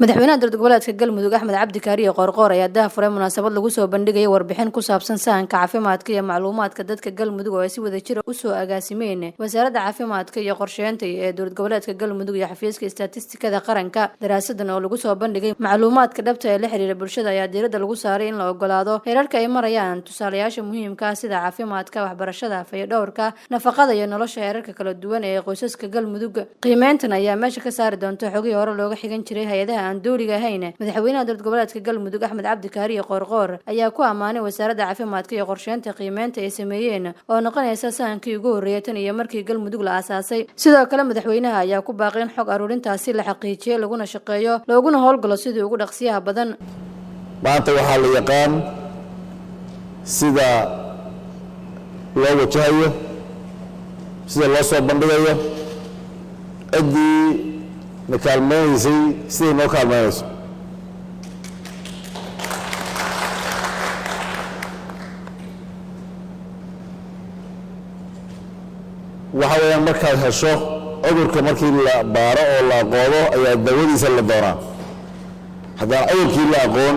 madaxweynaha dowlad goboleedka Galmudug Axmed Cabdi Kaariye Qoorqoor ayaa daahfuray munaasabad lagu soo bandhigay warbixin ku saabsan sahanka caafimaadka iyo macluumaadka dadka Galmudug oo ay si wadajir ah u soo agaasimeen wasaaradda caafimaadka iyo qorsheynta ee dowlad goboleedka Galmudug iyo xafiiska istaatistikada qaranka. daraasadan oo lagu soo bandhigay macluumaadka dhabta ee la xiriira bulshada ayaa diiradda lagu saaray in la ogolaado heerarka ay marayaan tusaalayaasha muhiimka ah sida caafimaadka, waxbarashada, fayadhowrka, nafaqada iyo nolosha heerarka kala duwan ee qoysaska Galmudug. qiimeyntan ayaa meesha ka saari doonta xogii hore looga xigan jiray hay'adaha dowliga ahayna. madaxweynaha dowlad goboleedka Galmudug Axmed Cabdi Kaariye Qoorqoor ayaa ku amaanay wasaaradda caafimaadka iyo qorsheynta qiimeynta ay sameeyeen oo noqonaysa sahankii ugu horeeyay tan iyo markii Galmudug la aasaasay. sidoo kale madaxweynaha ayaa ku baaqay in xog aruurintaasi la xaqiijiyo laguna shaqeeyo looguna howlgalo sidii ugu dhaqsiyaha badan. maanta waxaa la yaqaan sida loo wajahayo, sida loo soo bandhigayo, ciddii nakaalmeynaysay siday noo kaalmeynayso. waxa weeyaan markaad hesho cudurka markii la baaro oo la aqoodo ayaa dawadiisa la doonaa. haddaan cudurkii la aqoon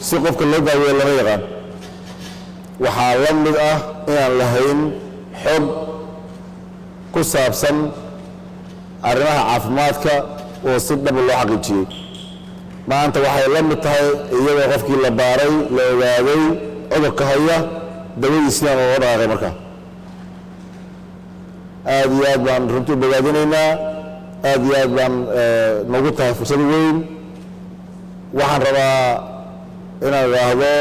si qofka loo daaweeyo lama yaqaan. waxaa la mid ah inaan lahayn xog ku saabsan arrimaha caafimaadka oo si dhab loo xaqiijiyey. maanta waxay la mid tahay iyadoo qofkii la baaray la ogaaday cudurka haya dawadiisina loo dhaqaaqay. markaa aad iyo aad baan runtii u bogaadinaynaa, aad iyo aad baan noogu tahay fursad weyn. waxaan rabaa inaan idhaahdo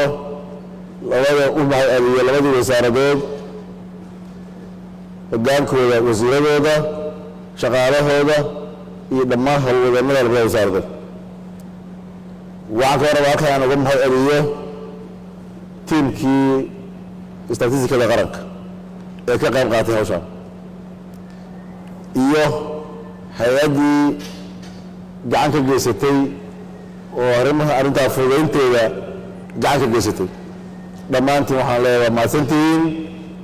u mahadceliyo labadii wasaaradood, hogaankooda, wasiiradooda, shaqaalahooda iyo dhammaan howlwadeennada labada wasaaradood. waxaan ka rabaa halkan aan uga mahadceliyo tiimkii istaatistikada qaranka ee ka qayb qaatay hawshaan iyo hay-addii gacan ka geysatay oo arrintaa fududaynteeda gacan ka geysatay. dhammaantiin waxaan leeyahay waa mahadsantihiin,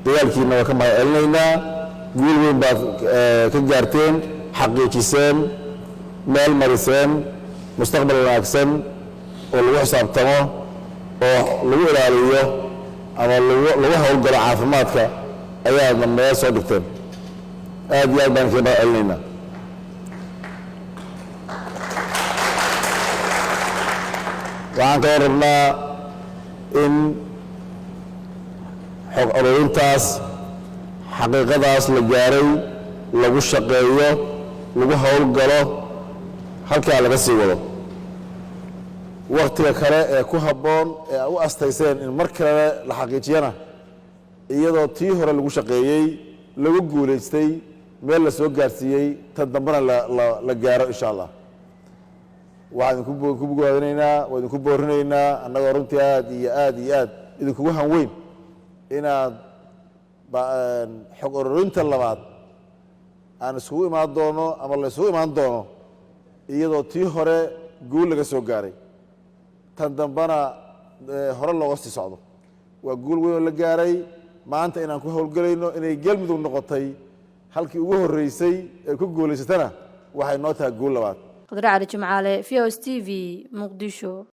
dagaalkiina waa ka mahadcelinaynaa. guul weyn baad ka gaarteen, xaqiijiseen, meel mariseen mustaqbal wanaagsan oo lagu xisaabtamo oo lagu ilaaliyo ama lagu howlgalo caafimaadka ayaadna meel soo dhigteen. aad iyo aad baan kaga mahadcelinaynaa. waxaan kaloo rabnaa in xog ururintaas xaqiiqadaas la gaaray lagu shaqeeyo, lagu howlgalo, halkaa laga sii wado. wakhtiga kale ee ku habboon ee u astayseen in mar kale la xaqiijiyana iyadoo tii hore lagu shaqeeyey, lagu guulaystay, meel la soo gaarsiiyey, tan dambena la gaaro insha allah. waxaan idinku bogaadinaynaa, waa idinku boorinaynaa annagoo runtii aad iyo aad iyo aad idinkugu hanweyn inaad xog ururinta labaad aan isugu imaan doono ama la isugu imaan doono iyadoo tii hore guul laga soo gaaray, tan dambena hore looga sii socdo. waa guul weyn oo la gaaray. maanta inaan ku howlgelayno inay Galmudug noqotay halkii ugu horreysay ee ku guulaysatana waxay noo tahay guul labaad. Khadra Ali Jimcaale, VOS TV, Muqdisho.